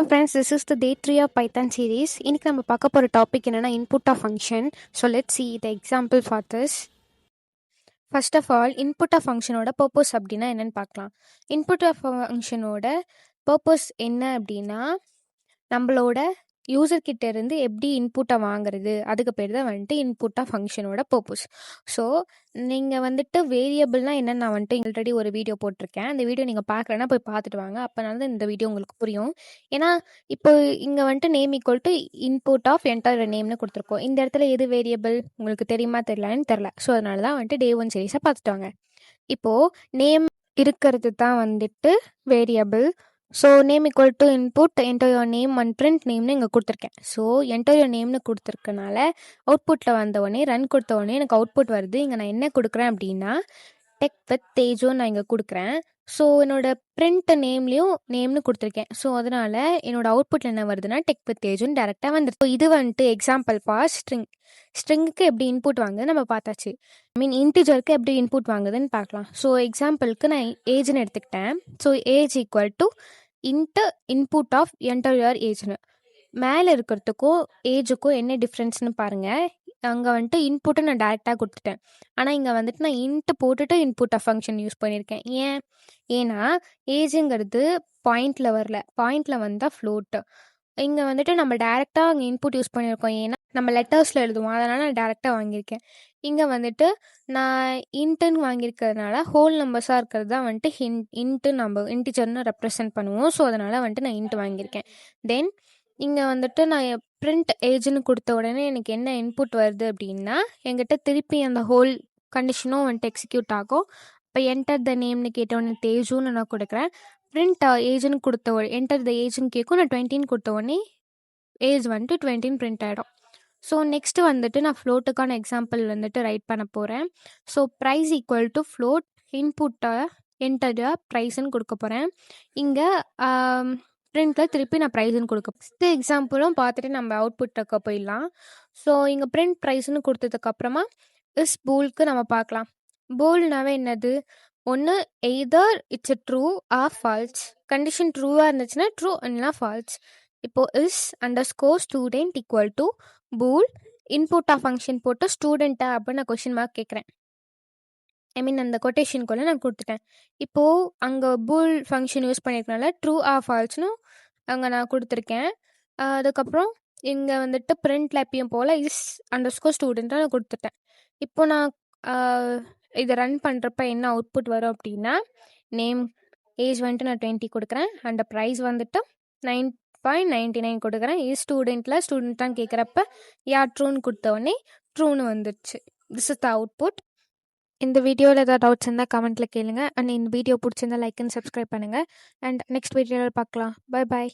Hello friends, this is the day 3 of Python series. இன்னைக்கு நம்ம பார்க்க போகிற டாபிக் என்னன்னா input of function. So let's see the example for this. First of all, input of function ஓட purpose அப்படின்னா என்னன்னு பார்க்கலாம். Input of function ஓட purpose என்ன அப்படின்னா நம்மளோட யூசர் கிட்ட இருந்து எப்படி இன்புட்டை வாங்குறது, அதுக்கு பேர் தான் வந்துட்டு இன்புட் ஆஃப் ஃபங்க்ஷனோட பர்பஸ். ஸோ நீங்கள் வந்துட்டு வேரியபிள்னால் என்னென்னு நான் வந்துட்டு ஆல்ரெடி ஒரு வீடியோ போட்டிருக்கேன். அந்த வீடியோ நீங்கள் பார்க்கலன்னா போய் பார்த்துட்டு வாங்க, அப்போனால தான் இந்த வீடியோ உங்களுக்கு புரியும். ஏன்னா இப்போ இங்கே வந்துட்டு name equal to input of enter நேம்னு கொடுத்துருக்கோம். இந்த இடத்துல எது வேரியபிள் உங்களுக்கு தெரியுமா தெரியலான்னு தெரில. ஸோ அதனால தான் வந்துட்டு டே 1 சீரீஸை பார்த்துட்டு வாங்க. இப்போது நேம் இருக்கிறது தான் வந்துட்டு variable. So name equal to input enter your name and print நேம்னு இங்கே கொடுத்துருக்கேன். ஸோ என்டர் யோர் நேம்னு கொடுத்துருக்கனால அவுட்புட்டில் வந்தவொடனே ரன் கொடுத்தவொடனே எனக்கு அவுட்புட் வருது. இங்கே நான் என்ன கொடுக்குறேன் அப்படின்னா டெக் வித் தேஜோ நான் இங்கே கொடுக்குறேன். ஸோ என்னோட பிரிண்ட் நேம்லேயும் நேம்னு கொடுத்துருக்கேன். ஸோ அதனால் என்னோட அவுட்புட்டில் என்ன வருதுன்னா டெக் வித் தேஜோன்னு டேரெக்டாக வந்துருக்கு. ஸோ இது வந்துட்டு எக்ஸாம்பிள் ஃபார் ஸ்ட்ரிங்குக்கு எப்படி இன்புட் வாங்குது நம்ம பார்த்தாச்சு. இன்டிஜருக்கு எப்படி இன்புட் வாங்குதுன்னு பார்க்கலாம். ஸோ எக்ஸாம்பிளுக்கு நான் ஏஜ்னு எடுத்துக்கிட்டேன். So age equal to input of enter your ஏஜ்னு. மேலே இருக்கிறதுக்கும் ஏஜுக்கும் என்ன டிஃப்ரென்ஸ்னு பாருங்கள். அங்கே வந்துட்டு இன்புட்டை நான் டேரெக்டாக கொடுத்துட்டேன். ஆனால் இங்கே வந்துட்டு நான் இன்ட்டு போட்டுட்டு இன்புட் ஆஃப் ஃபங்க்ஷன் யூஸ் பண்ணியிருக்கேன். ஏன்னா ஏஜுங்கிறது பாயிண்டில் வரல, பாயிண்டில் வந்தால் ஃப்ளோட்டு. இங்கே வந்துட்டு நம்ம டேரெக்டாக அங்கே இன்புட் யூஸ் பண்ணியிருக்கோம். ஏன்னா நம்ம லெட்டர்ஸில் எழுதுவோம், அதனால் நான் டேரெக்டாக வாங்கியிருக்கேன். இங்கே வந்துட்டு நான் இன்ட்டுன்னு வாங்கியிருக்கிறதுனால ஹோல் நம்பர்ஸாக இருக்கிறது தான் வந்துட்டு இன்ட்டு நம்ம இன்டிஜர்னு ரெப்ரசன்ட் பண்ணுவோம். ஸோ அதனால் வந்துட்டு நான் இன்ட்டு வாங்கியிருக்கேன். தென் இங்கே வந்துட்டு நான் பிரிண்ட் ஏஜ்னு கொடுத்த உடனே எனக்கு என்ன இன்புட் வருது அப்படின்னா என்கிட்ட திருப்பி அந்த ஹோல் கண்டிஷனும் வந்துட்டு எக்ஸிக்யூட் ஆகும். இப்போ என்டர் த நேம்னு கேட்டவுடனே தேஜுன்னு நான் கொடுக்குறேன். பிரிண்ட் ஏஜ்னு கொடுத்த என்டர் த ஏஜ்னு கேட்கும். நான் 20 கொடுத்த உடனே ஏஜ் வந்துட்டு 20 பிரிண்ட் ஆகிடும். ஸோ நெக்ஸ்ட்டு வந்துட்டு நான் ஃப்ளோட்டுக்கான எக்ஸாம்பிள் வந்துட்டு ரைட் பண்ண போகிறேன். So price equal to float இன்புட்டை என்டர் ப்ரைஸ்ன்னு கொடுக்க போகிறேன். இங்கே பிரிண்டில் திருப்பி நான் ப்ரைஸ்ன்னு கொடுக்க. ஃபஸ்ட்டு எக்ஸாம்பிளும் பார்த்துட்டு நம்ம அவுட்புட்டுக்கு போயிடலாம். ஸோ இங்கே பிரிண்ட் ப்ரைஸ்ன்னு கொடுத்ததுக்கப்புறமா இஸ் பூலுக்கு நம்ம பார்க்கலாம். பூல்னாவே என்னது, ஒன்று either it's true or false. Condition ட்ரூவாக இருந்துச்சுன்னா ட்ரூ இல்லைனா ஃபால்ஸ். இப்போது is underscore student equal to bool input of function போட்டு ஸ்டூடெண்ட்டா அப்படின்னு நான் கொஷின் மார்க் கேட்குறேன். அந்த கொட்டேஷனுக்குள்ளே நான் கொடுத்துட்டேன். இப்போது அங்கே பூல் ஃபங்க்ஷன் யூஸ் பண்ணியிருக்கனால ட்ரூ ஆர் ஃபால்ஸ்னு அங்கே நான் கொடுத்துருக்கேன். அதுக்கப்புறம் இங்கே வந்துட்டு பிரிண்டில் எப்பயும் போல் இஸ் அண்டர்ஸ்கோர் ஸ்டூடெண்ட்டாக நான் கொடுத்துட்டேன். இப்போ நான் இதை ரன் பண்ணுறப்ப என்ன அவுட்புட் வரும் அப்படின்னா நேம் ஏஜ் வந்துட்டு நான் 20 கொடுக்குறேன். அண்ட் ப்ரைஸ் வந்துட்டு 9.99 கொடுக்குறேன். ஸ்டூடெண்ட்டில் ஸ்டூடெண்ட் தான் கேட்குறப்ப ட்ரூன்னு கொடுத்தவொடனே ட்ரூன்னு வந்துடுச்சு. This is the output. இந்த வீடியோவில் ஏதாவது டவுட்ஸ் இருந்தால் கமெண்ட்டில் கேளுங்க. அண்ட் இந்த வீடியோ பிடிச்சிருந்தா லைக் அண்ட் சப்ஸ்கிரைப் பண்ணுங்கள். அண்ட் நெக்ஸ்ட் வீடியோவில் பார்க்கலாம். Bye bye.